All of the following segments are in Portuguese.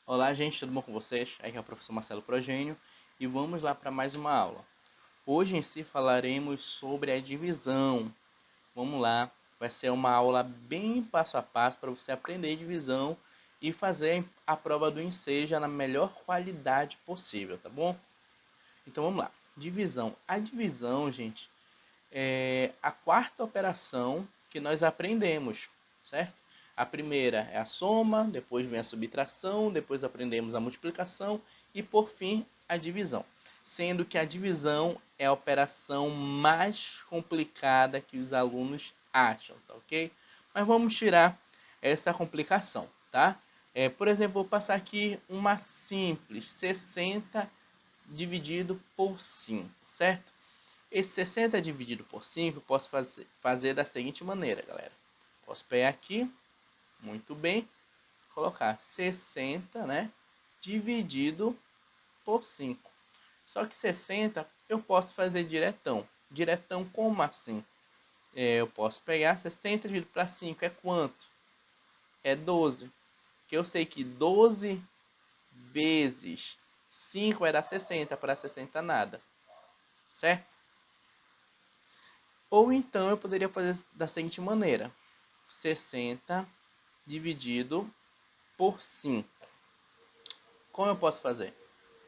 Olá, gente, tudo bom com vocês? Aqui é o professor Marcelo Progênio e vamos lá para mais uma aula. Hoje em si falaremos sobre a divisão. Vamos lá, vai ser uma aula bem passo a passo para você aprender divisão e fazer a prova do Enseja na melhor qualidade possível, tá bom? Então vamos lá. Divisão. A divisão, gente, é a quarta operação que nós aprendemos, certo? A primeira é a soma, depois vem a subtração, depois aprendemos a multiplicação e, por fim, a divisão. Sendo que a divisão é a operação mais complicada que os alunos acham, tá ok? Mas vamos tirar essa complicação, tá? Por exemplo, vou passar aqui uma simples, 60 dividido por 5, certo? Esse 60 dividido por 5 eu posso fazer da seguinte maneira, galera. Posso pegar aqui, muito bem, colocar 60, né, dividido por 5. Só que 60 eu posso fazer diretão. Diretão como assim? Eu posso pegar 60 dividido para 5 é quanto? É 12. Que eu sei que 12 vezes 5 vai dar 60, para 60 nada. Certo? Ou então eu poderia fazer da seguinte maneira: 60 dividido por 5. Como eu posso fazer?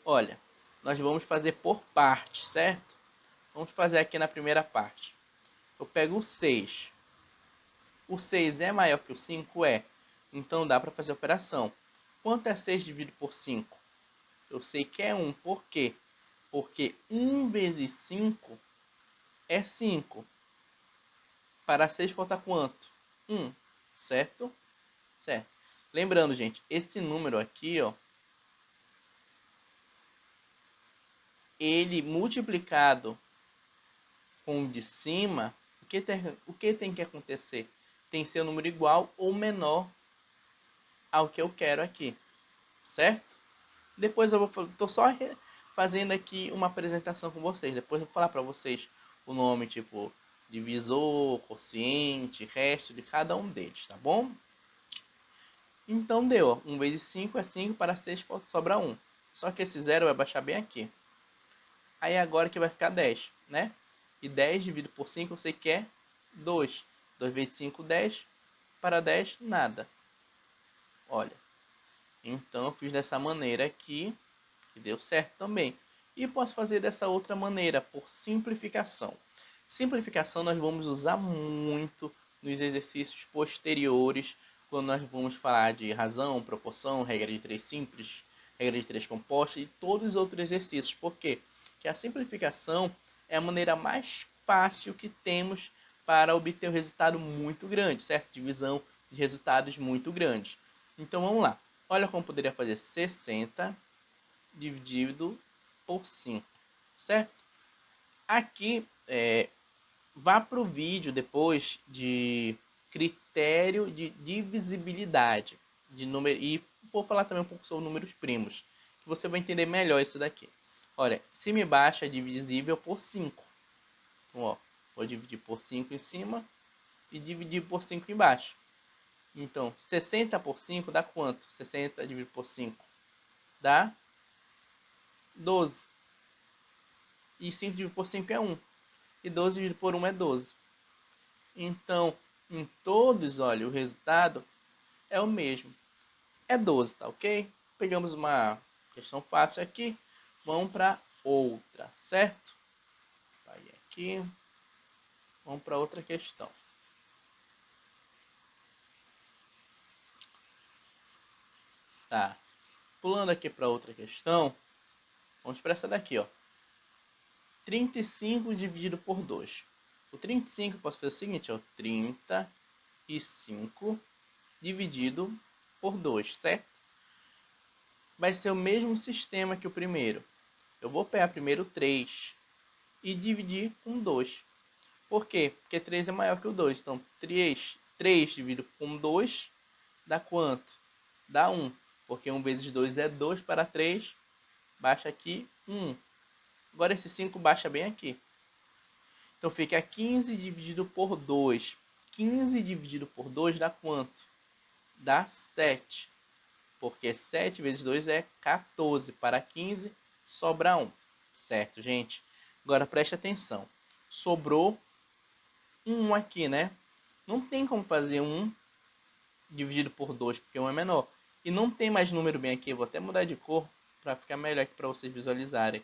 Olha, nós vamos fazer por parte, certo? Vamos fazer aqui na primeira parte. Eu pego o 6. O 6 é maior que o 5? É. Então dá para fazer a operação. Quanto é 6 dividido por 5? Eu sei que é 1. Por quê? Porque 1 vezes 5 é 5. Para 6 falta quanto? 1. Certo? Certo. Lembrando, gente, esse número aqui, ó, ele multiplicado com o de cima, o que tem que acontecer? Tem que ser um número igual ou menor ao que eu quero aqui, certo? Depois eu tô só fazendo aqui uma apresentação com vocês. Depois eu vou falar para vocês o nome, tipo, divisor, quociente, resto de cada um deles, tá bom? Então deu, ó, 1 vezes 5 é 5, para 6 sobra 1. Só que esse zero vai baixar bem aqui. Aí agora que vai ficar 10, né? E 10 dividido por 5 eu sei que é 2. 2 vezes 5, 10. Para 10, nada. Olha, então eu fiz dessa maneira aqui, que deu certo também. E posso fazer dessa outra maneira, por simplificação. Simplificação nós vamos usar muito nos exercícios posteriores, quando nós vamos falar de razão, proporção, regra de 3 simples, regra de 3 composta e todos os outros exercícios. Por quê? Porque a simplificação é a maneira mais fácil que temos para obter um resultado muito grande, certo? Divisão de resultados muito grandes. Então vamos lá. Olha como poderia fazer 60 dividido por 5, certo? Aqui, vá para o vídeo depois de critério de divisibilidade de número, e vou falar também um pouco sobre números primos, que você vai entender melhor isso daqui. Olha, cima e baixo é divisível por 5. Então, ó, vou dividir por 5 em cima e dividir por 5 embaixo. Então, 60 por 5 dá quanto? 60 dividido por 5 dá 12. E 5 dividido por 5 é 1. E 12 dividido por 1 é 12. Então, em todos, olha, o resultado é o mesmo. É 12, tá ok? Pegamos uma questão fácil aqui. Vamos para outra, certo? Vai aqui. Vamos para outra questão. Tá. Pulando aqui para outra questão. Vamos para essa daqui, ó. 35 dividido por 2. O 35 eu posso fazer o seguinte, ó. 35 dividido por 2, certo? Vai ser o mesmo sistema que o primeiro. Eu vou pegar primeiro 3 e dividir com 2. Por quê? Porque 3 é maior que o 2. Então, 3 dividido com 2 dá quanto? Dá 1. Porque 1 vezes 2 é 2, para 3, baixa aqui 1. Agora esse 5 baixa bem aqui. Então fica 15 dividido por 2. 15 dividido por 2 dá quanto? Dá 7. porque 7 vezes 2 é 14. Para 15, sobra 1. Certo, gente? Agora, preste atenção. Sobrou 1 aqui, né? Não tem como fazer 1 dividido por 2, porque 1 é menor. E não tem mais número bem aqui. Eu vou até mudar de cor para ficar melhor aqui para vocês visualizarem.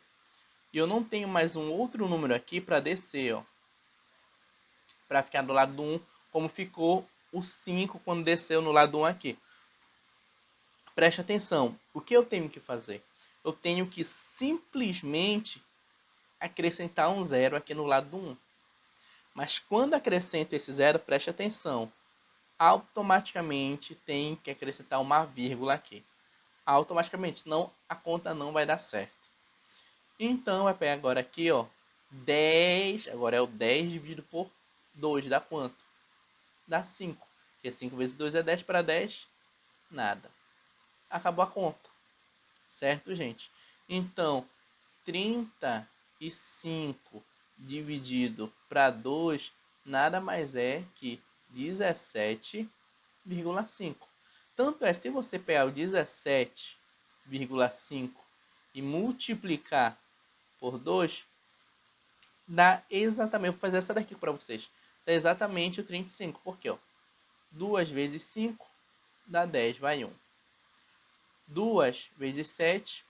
E eu não tenho mais um outro número aqui para descer, ó. Para ficar do lado do 1, como ficou o 5 quando desceu no lado do 1 aqui. Preste atenção. O que eu tenho que fazer? Eu tenho que simplesmente acrescentar um 0 aqui no lado do 1. Mas quando acrescento esse 0, preste atenção. Automaticamente tem que acrescentar uma vírgula aqui. Automaticamente, senão a conta não vai dar certo. Então, vai pegar agora aqui, ó, 10, agora é o 10 dividido por 2, dá quanto? Dá 5. Porque 5 vezes 2 é 10, para 10, nada. Acabou a conta. Certo, gente? Então, 35 dividido para 2, nada mais é que 17,5. Tanto é, se você pegar o 17,5 e multiplicar por 2, dá exatamente, vou fazer essa daqui para vocês, dá exatamente o 35, porque ó, 2 vezes 5 dá 10, vai 1. 2 vezes 7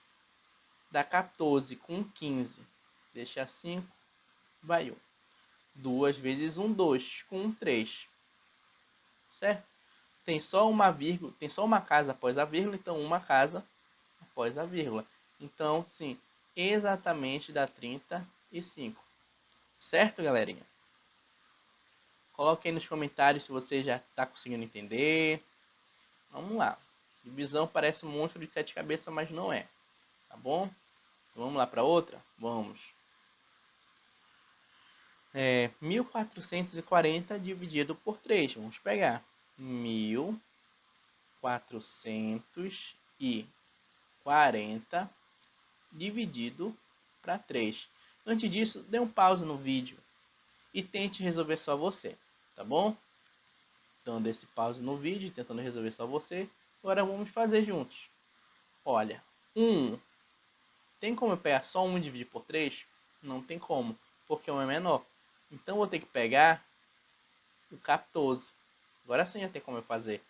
dá 14, com 15, deixa 5, vai 1. 2 vezes 1, 2, com 1, 3. Certo? Tem só uma vírgula, tem só uma casa após a vírgula, então uma casa após a vírgula. Então, sim, exatamente dá 35. Certo, galerinha? Coloque aí nos comentários se você já está conseguindo entender. Vamos lá. Divisão parece um monstro de 7 cabeças, mas não é. Tá bom? Então, vamos lá para outra? Vamos. 1440 dividido por 3. Vamos pegar 1440 dividido para 3. Antes disso, dê um pause no vídeo e tente resolver só você, tá bom? Dando esse pause no vídeo, tentando resolver só você. Agora vamos fazer juntos. Olha, 1. Tem como eu pegar só 1 e dividir por 3? Não tem como, porque 1 é menor. Então, vou ter que pegar o 14. Agora sim já tem como eu fazer.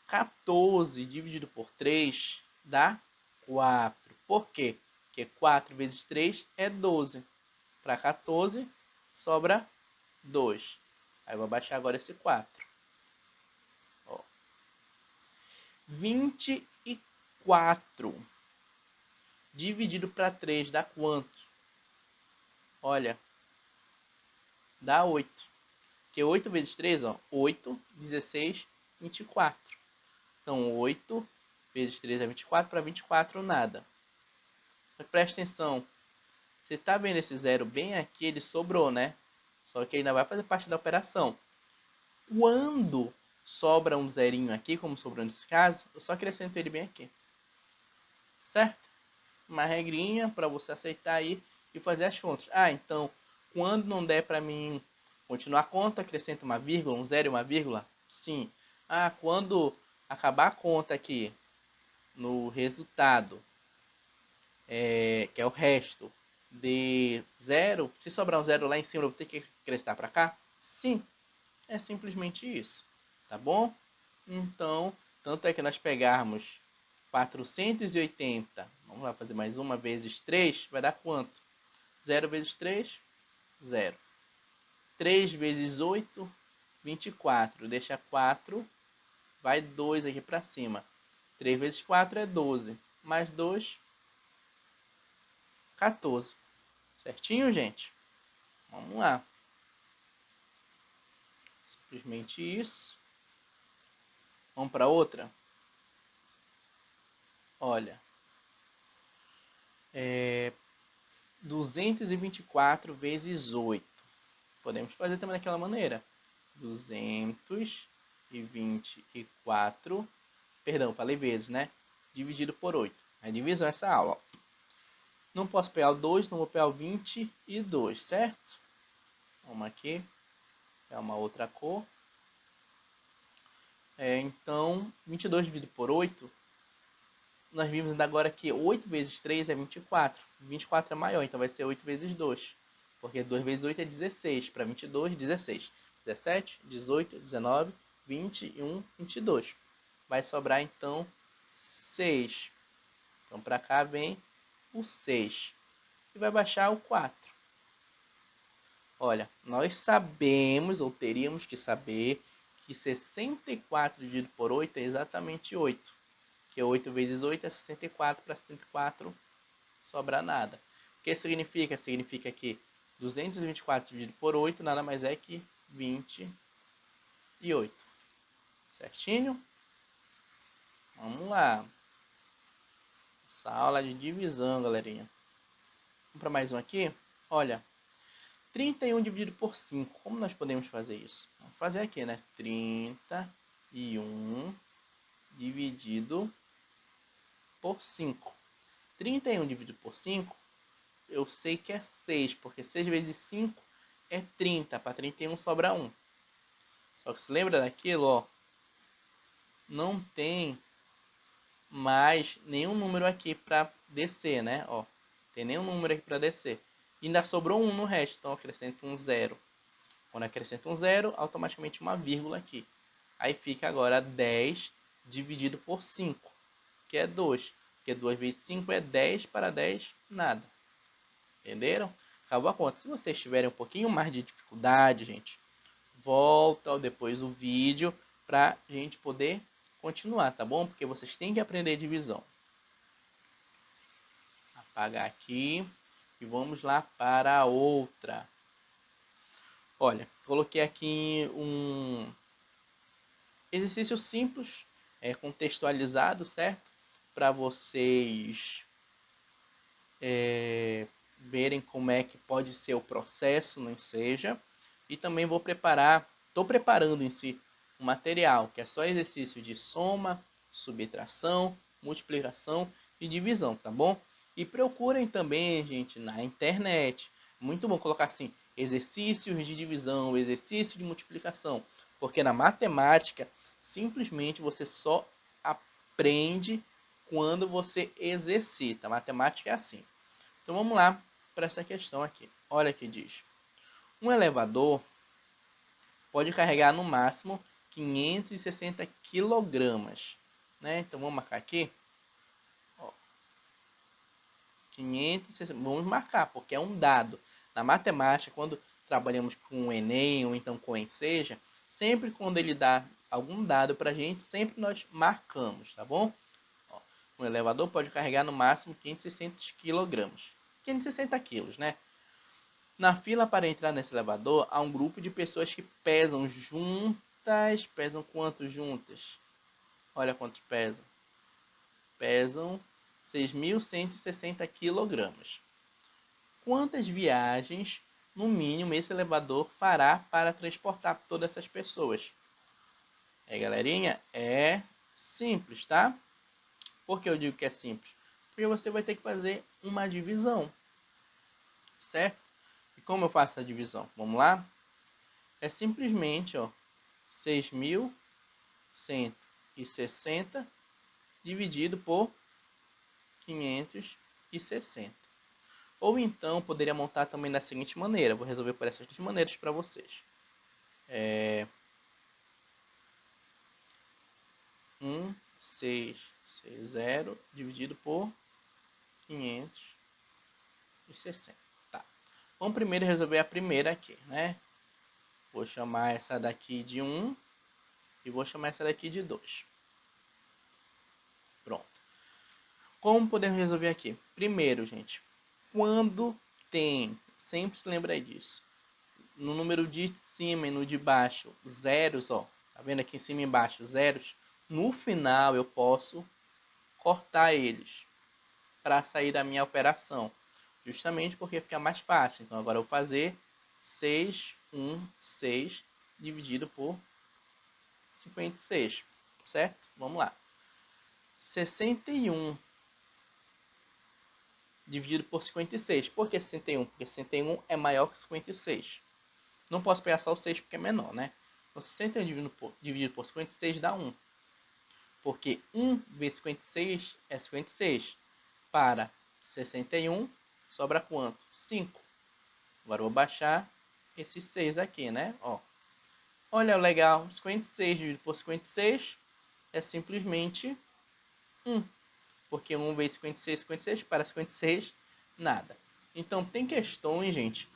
14 dividido por 3 dá 4. Por quê? Porque 4 vezes 3 é 12. Para 14, sobra 2. Aí eu vou baixar agora esse 4. Ó. 24 dividido para 3 dá quanto? Olha, dá 8. Porque 8 vezes 3, ó, 8, 16, 24. Então, 8 vezes 3 é 24, para 24 nada. Mas presta atenção, você está vendo esse zero bem aqui, ele sobrou, né? Só que ainda vai fazer parte da operação. Quando sobra um zerinho aqui, como sobrou nesse caso, eu só acrescento ele bem aqui. Certo? Uma regrinha para você aceitar aí e fazer as contas. Ah, então, quando não der para mim continuar a conta, acrescento uma vírgula, um zero e uma vírgula? Sim. Ah, quando acabar a conta aqui no resultado, que é o resto de zero, se sobrar um zero lá em cima, eu vou ter que acrescentar para cá? Sim. É simplesmente isso. Tá bom? Então, tanto é que nós pegarmos 480, vamos lá fazer mais uma vezes 3, vai dar quanto? 0 vezes 3, 0. 3 vezes 8, 24. Deixa 4, vai 2 aqui para cima. 3 vezes 4 é 12. Mais 2, 14. Certinho, gente? Vamos lá. Simplesmente isso. Vamos para outra? Olha. 224 vezes 8. Podemos fazer também daquela maneira. 224, perdão, falei vezes, né? Dividido por 8. A divisão essa aula. Ó. Não posso pegar o 2, não vou pegar o 22, certo? Vamos aqui. É uma outra cor. Então, 22 dividido por 8 nós vimos ainda agora que 8 vezes 3 é 24. 24 é maior, então vai ser 8 vezes 2. Porque 2 vezes 8 é 16. Para 22, 16. 17, 18, 19, 21, 22. Vai sobrar, então, 6. Então, para cá vem o 6. E vai baixar o 4. Olha, nós sabemos, ou teríamos que saber, que 64 dividido por 8 é exatamente 8. Que 8 vezes 8 é 64, para 64 sobra nada. O que significa? Significa que 224 dividido por 8 nada mais é que 28. Certinho? Vamos lá. Essa aula de divisão, galerinha. Vamos para mais um aqui? Olha, 31 dividido por 5. Como nós podemos fazer isso? Vamos fazer aqui, né? 31 dividido por 5. 31 dividido por 5, eu sei que é 6, porque 6 vezes 5 é 30. Para 31 sobra 1. Só que se lembra daquilo, ó, não tem mais nenhum número aqui para descer, né? Ó, tem nenhum número aqui para descer. E ainda sobrou 1 no resto, então eu acrescento um 0. Quando acrescento um 0, automaticamente uma vírgula aqui. Aí fica agora 10 dividido por 5, que é 2. Porque 2 vezes 5 é 10, para 10, nada. Entenderam? Acabou a conta. Se vocês tiverem um pouquinho mais de dificuldade, gente, volta depois o vídeo para a gente poder continuar, tá bom? Porque vocês têm que aprender divisão. Apagar aqui e vamos lá para a outra. Olha, coloquei aqui um exercício simples, contextualizado, certo? Para vocês verem como é que pode ser o processo no Enseja. E também estou preparando em si um material, que é só exercício de soma, subtração, multiplicação e divisão, tá bom? E procurem também, gente, na internet. Muito bom colocar assim, exercícios de divisão, exercício de multiplicação. Porque na matemática, simplesmente você só aprende quando você exercita. A matemática é assim. Então vamos lá para essa questão aqui. Olha que diz. Um elevador pode carregar no máximo 560 quilogramas. Né? Então vamos marcar aqui. Ó, 560, vamos marcar, porque é um dado. Na matemática, quando trabalhamos com o Enem ou então com o Enseja, sempre quando ele dá algum dado para a gente, sempre nós marcamos, tá bom? Ó, um elevador pode carregar no máximo 560 quilogramas. 560 quilos, né? Na fila para entrar nesse elevador, há um grupo de pessoas que pesam juntas. Pesam quanto juntas? Olha quantos pesam. Pesam 6.160 quilogramas. Quantas viagens, no mínimo, esse elevador fará para transportar todas essas pessoas? Galerinha, é simples, tá? Por que eu digo que é simples? Porque você vai ter que fazer uma divisão, certo? E como eu faço a divisão? Vamos lá? É simplesmente, ó, 6.160 dividido por 560. Ou então, poderia montar também da seguinte maneira. Vou resolver por essas duas maneiras para vocês. 1.660 dividido por 560. Tá. Vamos primeiro resolver a primeira aqui, né? Vou chamar essa daqui de 1 e vou chamar essa daqui de 2. Pronto. Como podemos resolver aqui? Primeiro, gente, quando tem, sempre se lembra disso, no número de cima e no de baixo, zeros, ó, tá vendo aqui em cima e embaixo, zeros, no final eu posso cortar eles para sair da minha operação, justamente porque fica mais fácil. Então agora eu vou fazer 616 dividido por 56, certo? Vamos lá. 61 dividido por 56. Por que 61? Porque 61 é maior que 56. Não posso pegar só o 6 porque é menor, né? Então 61 dividido por 56 dá 1. Porque 1 vezes 56 é 56. Para 61, sobra quanto? 5. Agora eu vou baixar esse 6 aqui, né? Ó. Olha, legal. 56 dividido por 56 é simplesmente 1. Porque 1 vezes 56, 56, para 56, nada. Então, tem questões, gente,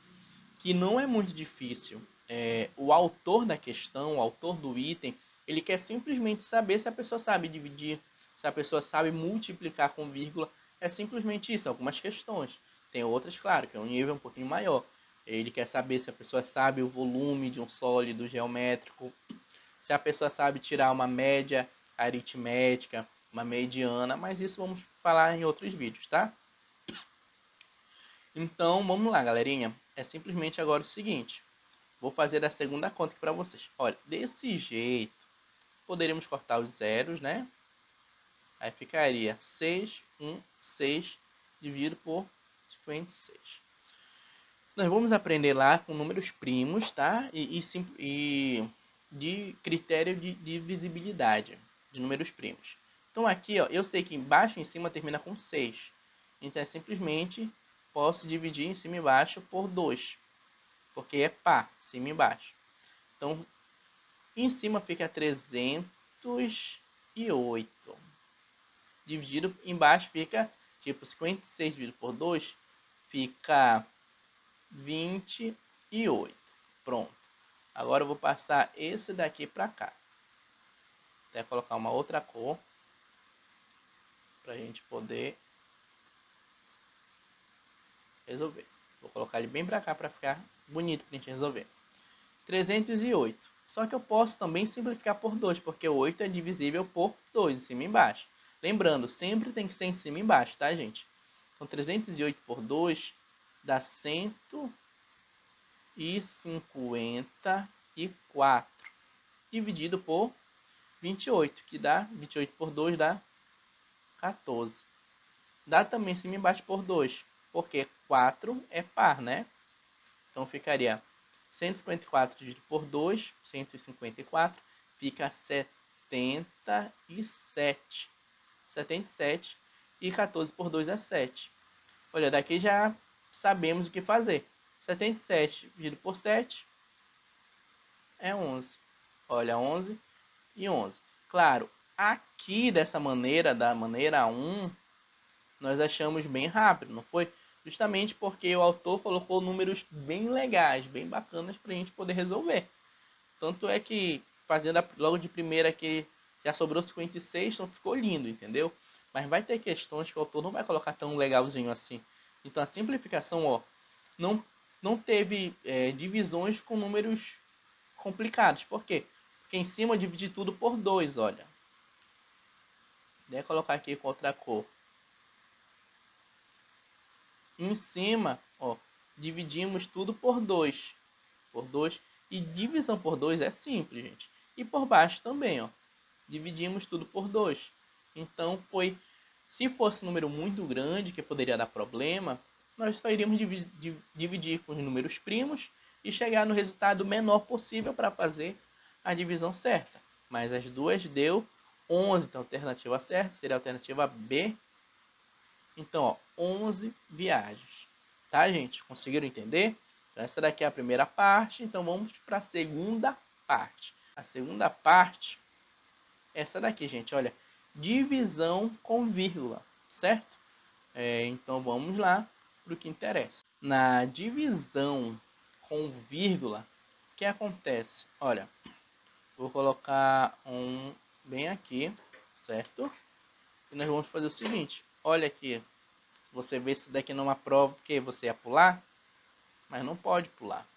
que não é muito difícil. O autor da questão, o autor do item, ele quer simplesmente saber se a pessoa sabe dividir, se a pessoa sabe multiplicar com vírgula. É simplesmente isso, algumas questões. Tem outras, claro, que é um nível um pouquinho maior. Ele quer saber se a pessoa sabe o volume de um sólido geométrico, se a pessoa sabe tirar uma média aritmética, uma mediana, mas isso vamos falar em outros vídeos, tá? Então, vamos lá, galerinha. É simplesmente agora o seguinte. Vou fazer a segunda conta aqui para vocês. Olha, desse jeito, poderíamos cortar os zeros, né? Aí ficaria 6, 1, 6, dividido por 56. Nós vamos aprender lá com números primos, tá? E de critério de divisibilidade de números primos. Então aqui, ó, eu sei que embaixo e em cima termina com 6. Então é simplesmente posso dividir em cima e embaixo por 2. Porque é par, cima e embaixo. Então, em cima fica 308. Dividido embaixo fica, tipo, 56 dividido por 2 fica 28. Pronto. Agora eu vou passar esse daqui para cá. Até colocar uma outra cor para a gente poder resolver. Vou colocar ele bem para cá para ficar bonito para a gente resolver. 308. Só que eu posso também simplificar por 2, porque 8 é divisível por 2, em cima e embaixo. Lembrando, sempre tem que ser em cima e embaixo, tá, gente? Então, 308 por 2 dá 154. Dividido por 28, que dá 28 por 2 dá 14. Dá também em cima e embaixo por 2, porque 4 é par, né? Então, ficaria 154 dividido por 2, 154, fica 77. 77 e 14 por 2 é 7. Olha, daqui já sabemos o que fazer. 77 dividido por 7 é 11. Olha, 11 e 11. Claro, aqui dessa maneira, da maneira 1, nós achamos bem rápido, não foi? Justamente porque o autor colocou números bem legais, bem bacanas para a gente poder resolver. Tanto é que, fazendo logo de primeira aqui, já sobrou 56, então ficou lindo, entendeu? Mas vai ter questões que o autor não vai colocar tão legalzinho assim. Então a simplificação, ó, não teve divisões com números complicados. Por quê? Porque em cima eu dividi tudo por 2, olha. Vou colocar aqui com outra cor. Em cima, ó, dividimos tudo por 2. Por 2. E divisão por 2 é simples, gente. E por baixo também, ó. Dividimos tudo por 2. Então, se fosse um número muito grande, que poderia dar problema, nós só iríamos dividir com os números primos e chegar no resultado menor possível para fazer a divisão certa. Mas as duas deu 11, então a alternativa certa seria a alternativa B. Então, ó, 11 viagens. Tá, gente? Conseguiram entender? Então, essa daqui é a primeira parte. Então, vamos para a segunda parte. A segunda parte é essa daqui, gente. Olha, divisão com vírgula, certo? Então, vamos lá para o que interessa. Na divisão com vírgula, o que acontece? Olha, vou colocar um bem aqui, certo? E nós vamos fazer o seguinte. Olha aqui. Você vê se daqui numa prova que você ia pular, mas não pode pular.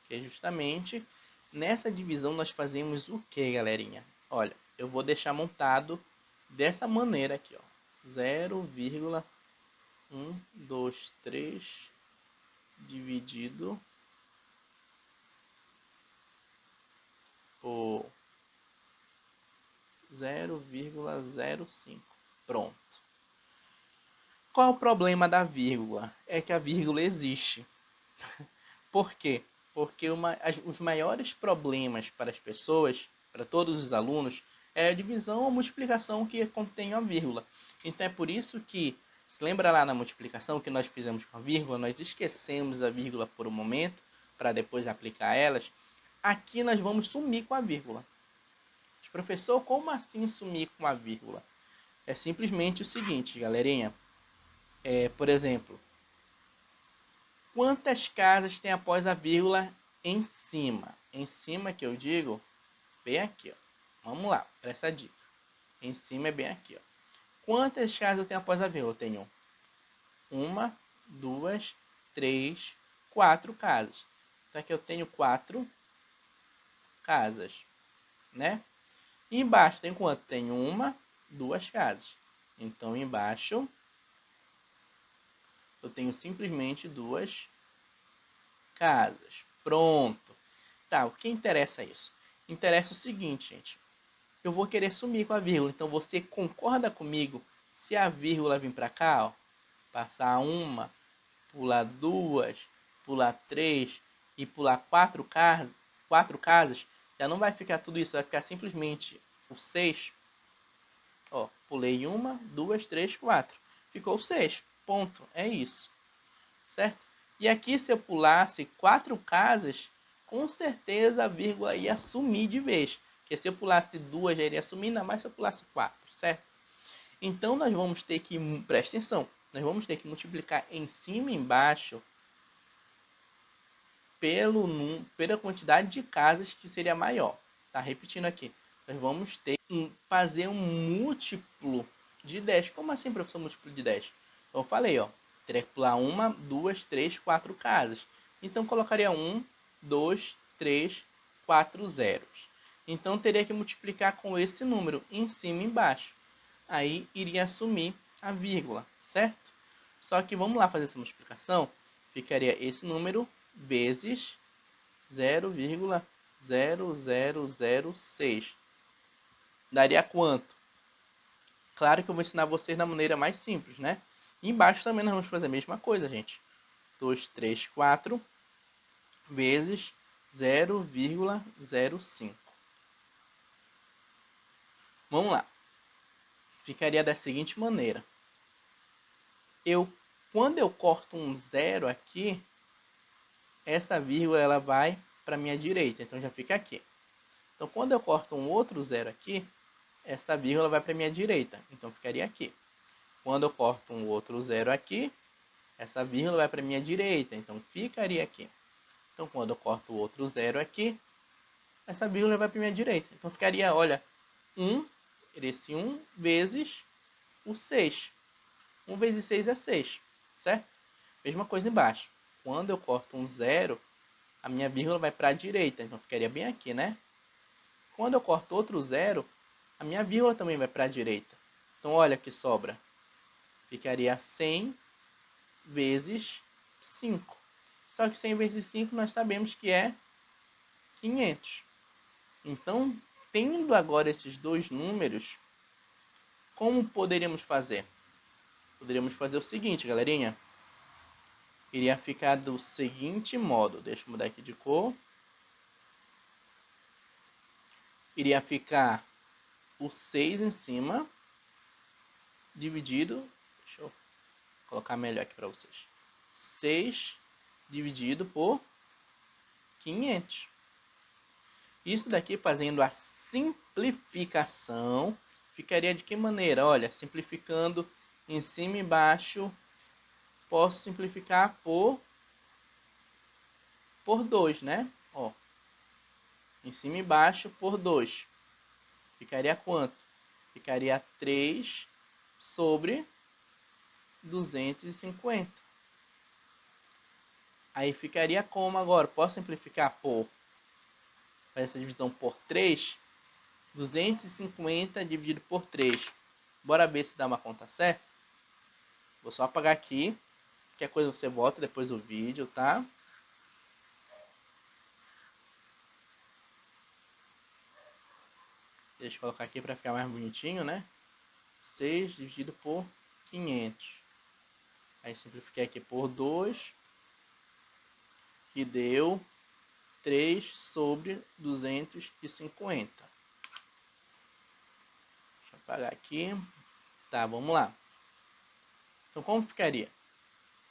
Porque justamente nessa divisão nós fazemos o que, galerinha? Olha, eu vou deixar montado dessa maneira aqui, ó. 0,123 dividido por 0,05. Pronto. Qual é o problema da vírgula? É que a vírgula existe. Por quê? Porque os maiores problemas para as pessoas, para todos os alunos, é a divisão ou multiplicação que contém a vírgula. Então é por isso que, se lembra lá na multiplicação que nós fizemos com a vírgula, nós esquecemos a vírgula por um momento, para depois aplicar elas. Aqui nós vamos sumir com a vírgula. Professor, como assim sumir com a vírgula? É simplesmente o seguinte, galerinha. Por exemplo, quantas casas tem após a vírgula em cima? Em cima que eu digo, bem aqui, ó. Vamos lá, presta a dica. Em cima é bem aqui, ó. Quantas casas eu tenho após a vírgula? Eu tenho 1, 2, 3, 4 casas. Então aqui eu tenho 4 casas, né? E embaixo tem quanto? Tem 1, 2 casas. Então embaixo eu tenho simplesmente 2 casas. Pronto. Tá, o que interessa é isso? Interessa o seguinte, gente. Eu vou querer sumir com a vírgula. Então você concorda comigo se a vírgula vir para cá, ó, passar 1, pular 2, pular 3 e pular 4 casas, já não vai ficar tudo isso, vai ficar simplesmente o 6. Ó, pulei 1, 2, 3, 4. Ficou 6. Ponto. É isso. Certo? E aqui, se eu pulasse 4 casas, com certeza a vírgula ia sumir de vez. Porque se eu pulasse 2, já iria sumir, ainda mais se eu pulasse 4, certo? Então, nós vamos ter que, presta atenção, nós vamos ter que multiplicar em cima e embaixo pela quantidade de casas que seria maior. Tá repetindo aqui. Nós vamos ter que fazer um múltiplo de 10. Como assim, professor, múltiplo de 10? Então, eu falei, ó. Teria que pular 1, 2, 3, 4 casas. Então, colocaria 1, 2, 3, 4 zeros. Então, teria que multiplicar com esse número em cima e embaixo. Aí, iria assumir a vírgula, certo? Só que vamos lá fazer essa multiplicação. Ficaria esse número vezes 0,0006. Daria quanto? Claro que eu vou ensinar vocês da maneira mais simples, né? E embaixo também nós vamos fazer a mesma coisa, gente. 2, 3, 4 vezes 0,05. Vamos lá. Ficaria da seguinte maneira. Quando eu corto um zero aqui, essa vírgula ela vai para a minha direita. Então já fica aqui. Então quando eu corto um outro zero aqui, essa vírgula vai para a minha direita. Então ficaria aqui. Quando eu corto um outro zero aqui, essa vírgula vai para a minha direita. Então ficaria aqui. Então quando eu corto o outro zero aqui, essa vírgula vai para a minha direita. Então ficaria, olha, 1, esse 1 vezes o 6. 1 vezes 6 é 6, certo? Mesma coisa embaixo. Quando eu corto um zero, a minha vírgula vai para a direita. Então ficaria bem aqui, né? Quando eu corto outro zero, a minha vírgula também vai para a direita. Então olha que sobra. Ficaria 100 vezes 5. Só que 100 vezes 5 nós sabemos que é 500. Então, tendo agora esses dois números, como poderíamos fazer? Poderíamos fazer o seguinte, galerinha. Iria ficar do seguinte modo. Deixa eu mudar aqui de cor. Iria ficar o 6 em cima, dividido... Deixa eu colocar melhor aqui para vocês. 6 dividido por 500. Isso daqui, fazendo a simplificação, ficaria de que maneira? Olha, simplificando em cima e embaixo, posso simplificar por 2, né? Ó, em cima e embaixo por 2. Ficaria quanto? Ficaria 3 sobre 250. Aí ficaria como agora? Posso simplificar por... Fazer essa divisão por 3. 250 dividido por 3. Bora ver se dá uma conta certa? Vou só apagar aqui. Qualquer coisa você volta depois do vídeo, tá? Deixa eu colocar aqui para ficar mais bonitinho, né? 6 dividido por 500. Aí simplifiquei aqui por 2. Que deu 3 sobre 250. apagar aqui. Tá, vamos lá. Então, como ficaria?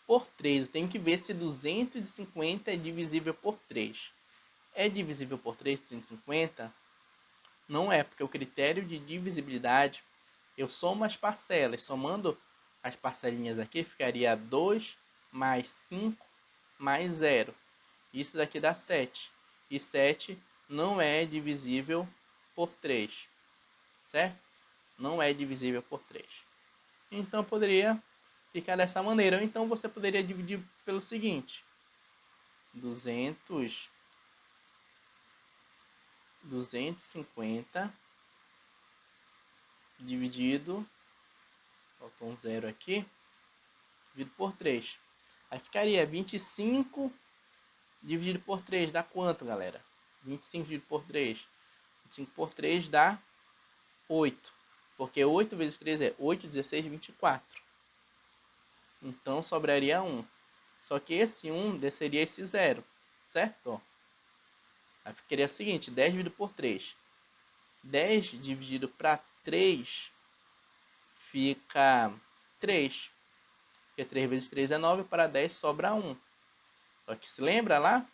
Por 3, eu tenho que ver se 250 é divisível por 3. É divisível por 3, 250? Não é, porque o critério de divisibilidade, eu somo as parcelas. Somando as parcelinhas aqui, ficaria 2 mais 5 mais 0. Isso daqui dá 7. E 7 não é divisível por 3. Certo? Não é divisível por 3. Então, poderia ficar dessa maneira. Ou então, você poderia dividir pelo seguinte. 250 dividido, faltou um 0 aqui, dividido por 3. Aí ficaria 25 dividido por 3, dá quanto, galera? 25 dividido por 3. 25 por 3 dá 8. Porque 8 vezes 3 é 8, 16, 24. Então, sobraria 1. Só que esse 1 desceria esse 0, certo? Aí ficaria o seguinte, 10 dividido por 3. 10 dividido para 3 fica 3. Porque 3 vezes 3 é 9, para 10 sobra 1. Só que se lembra lá?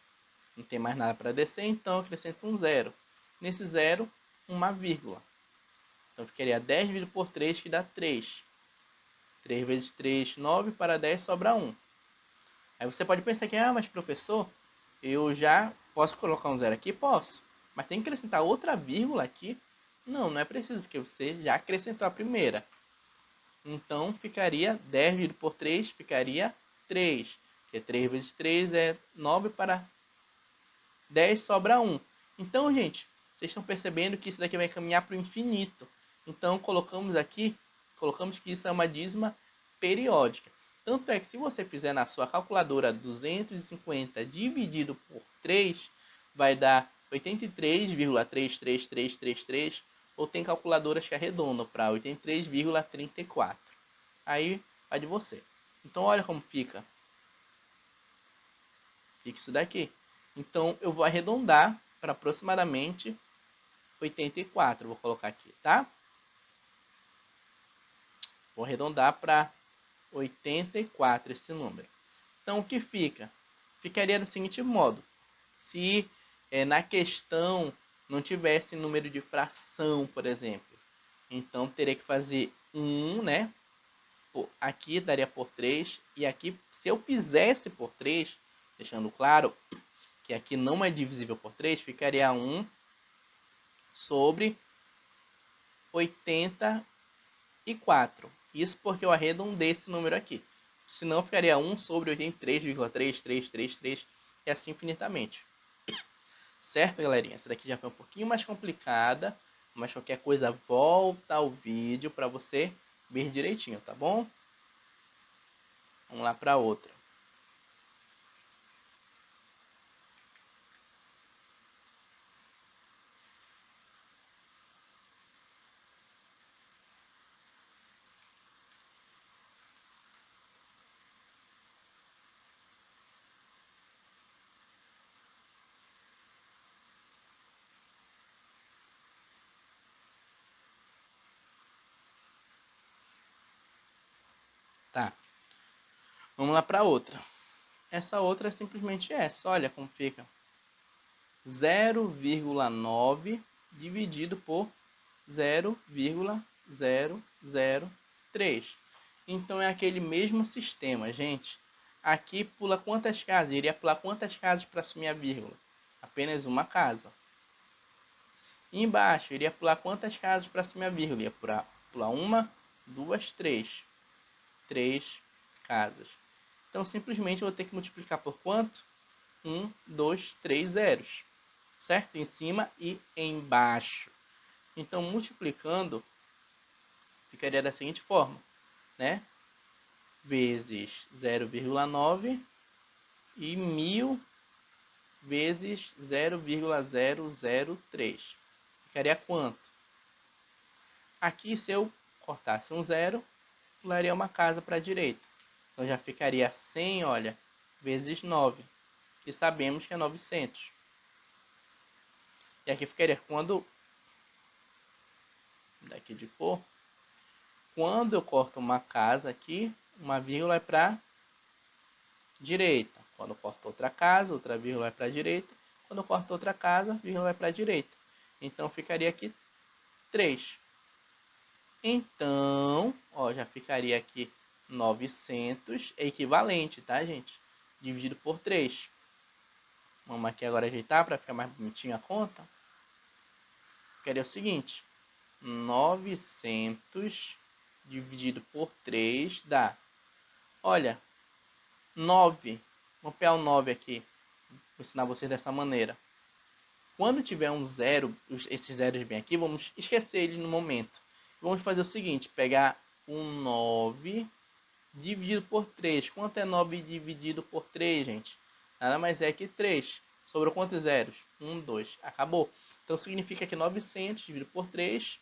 Não tem mais nada para descer, então eu acrescento um 0. Nesse 0, uma vírgula. Então ficaria 10 dividido por 3, que dá 3. 3 vezes 3, 9, para 10 sobra 1. Aí você pode pensar que, mas professor, eu já posso colocar um 0 aqui? Posso. Mas tem que acrescentar outra vírgula aqui? Não, não é preciso, porque você já acrescentou a primeira. Então, ficaria 10 dividido por 3, ficaria 3. Porque 3 vezes 3 é 9, para 10 sobra 1. Então, gente, vocês estão percebendo que isso daqui vai caminhar para o infinito. Então, colocamos que isso é uma dízima periódica. Tanto é que se você fizer na sua calculadora 250 dividido por 3, vai dar 83,33333, ou tem calculadoras que arredondam para 83,34. Aí vai de você. Então, olha como fica. Fica isso daqui. Então, eu vou arredondar para aproximadamente 84. Vou colocar aqui, tá? Vou arredondar para 84 esse número. Então, o que fica? Ficaria do seguinte modo. Se na questão não tivesse número de fração, por exemplo, então teria que fazer 1, né? Aqui daria por 3. E aqui, se eu fizesse por 3, deixando claro que aqui não é divisível por 3, ficaria 1 sobre 84. Isso porque eu arredondei esse número aqui. Senão ficaria 1 sobre 83,3333 e assim infinitamente. Certo, galerinha? Essa daqui já foi um pouquinho mais complicada, mas qualquer coisa volta ao vídeo para você ver direitinho, tá bom? Vamos lá para outra. Tá. Vamos lá para outra. Essa outra é simplesmente essa. Olha como fica. 0,9 dividido por 0,003. Então, é aquele mesmo sistema, gente. Aqui pula quantas casas? Iria pular quantas casas para assumir a vírgula? Apenas uma casa. E embaixo, iria pular quantas casas para assumir a vírgula? Ia pular uma, duas, três. 3 casas. Então, simplesmente, eu vou ter que multiplicar por quanto? 1, 2, 3 zeros. Certo? Em cima e embaixo. Então, multiplicando, ficaria da seguinte forma, né? Vezes 0,9 e 1000 vezes 0,003. Ficaria quanto? Aqui, se eu cortasse um zero, pularia uma casa para a direita. Então, já ficaria 100, olha, vezes 9, que sabemos que é 900. E aqui ficaria quando daqui de cor. Quando eu corto uma casa aqui, uma vírgula é para direita. Quando eu corto outra casa, outra vírgula vai para a direita. Quando eu corto outra casa, vírgula vai para a direita. Então, ficaria aqui 3. Então, ó, já ficaria aqui 900, é equivalente, tá, gente? Dividido por 3. Vamos aqui agora ajeitar para ficar mais bonitinho a conta. Ficaria o seguinte, 900 dividido por 3 dá, olha, 9. Vou pegar o 9 aqui, vou ensinar vocês dessa maneira. Quando tiver um zero, esses zeros bem aqui, vamos esquecer ele no momento. Vamos fazer o seguinte, pegar um 9 dividido por 3. Quanto é 9 dividido por 3, gente? Nada mais é que 3. Sobrou quantos zeros? 1, 2. Acabou. Então significa que 900 dividido por 3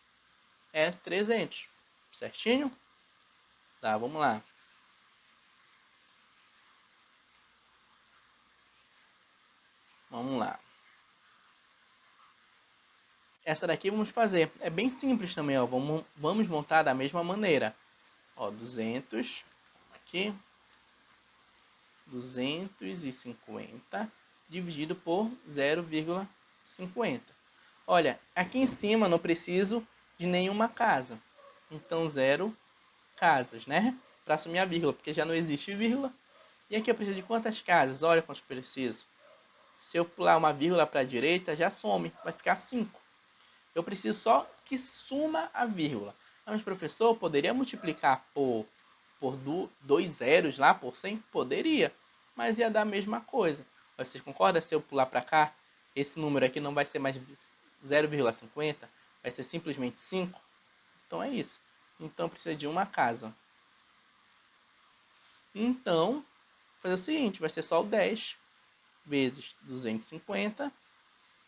é 300. Certinho? Tá, vamos lá. Vamos lá. Essa daqui vamos fazer. É bem simples também, ó. Vamos montar da mesma maneira. Ó, 200 aqui. 250 dividido por 0,50. Olha, aqui em cima não preciso de nenhuma casa. Então, 0 casas, né? Para assumir a vírgula, porque já não existe vírgula. E aqui eu preciso de quantas casas? Olha quantos preciso. Se eu pular uma vírgula para a direita, já some. Vai ficar 5. Eu preciso só que suma a vírgula. Mas, professor, poderia multiplicar por 2 zeros lá, por 100? Poderia, mas ia dar a mesma coisa. Vocês concordam? Se eu pular para cá, esse número aqui não vai ser mais 0,50, vai ser simplesmente 5. Então é isso. Então precisa de uma casa. Então, vou fazer o seguinte, vai ser só o 10 vezes 250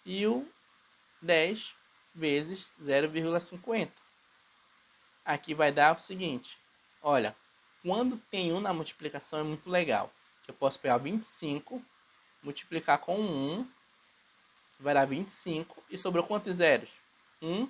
e o 10 vezes 0,50. Aqui vai dar o seguinte, olha, quando tem 1 na multiplicação é muito legal. Eu posso pegar 25, multiplicar com 1, vai dar 25, e sobrou quantos zeros? 1,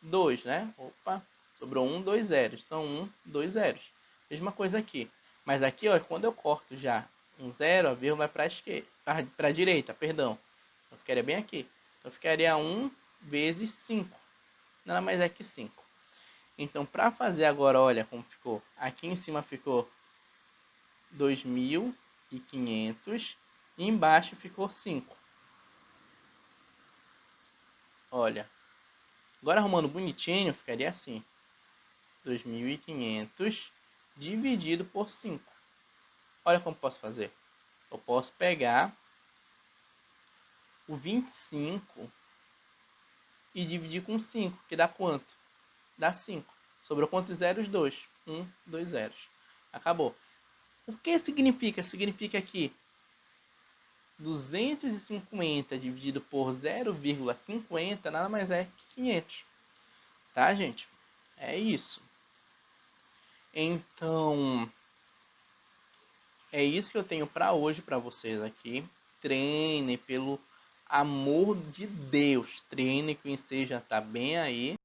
2, né? Opa, sobrou 1, 2 zeros. Então, 1, 2 zeros. Mesma coisa aqui. Mas aqui, ó, quando eu corto já um zero, a vírgula vai para a esquerda, para a direita, perdão. Então, ficaria bem aqui. Então, ficaria 1 vezes 5. Nada mais é que 5. Então, para fazer agora, olha como ficou. Aqui em cima ficou 2.500 e embaixo ficou 5. Olha, agora arrumando bonitinho, ficaria assim. 2.500 dividido por 5. Olha como posso fazer. Eu posso pegar o 25 e dividir com 5, que dá quanto? Dá 5. Sobrou quantos zeros? 2. 1, 2 zeros. Acabou. O que significa? Significa que 250 dividido por 0,50 nada mais é que 500. Tá, gente? É isso. Então, é isso que eu tenho para hoje para vocês aqui. Treinem, pelo amor de Deus. Treinem, que o INSEE já está bem aí.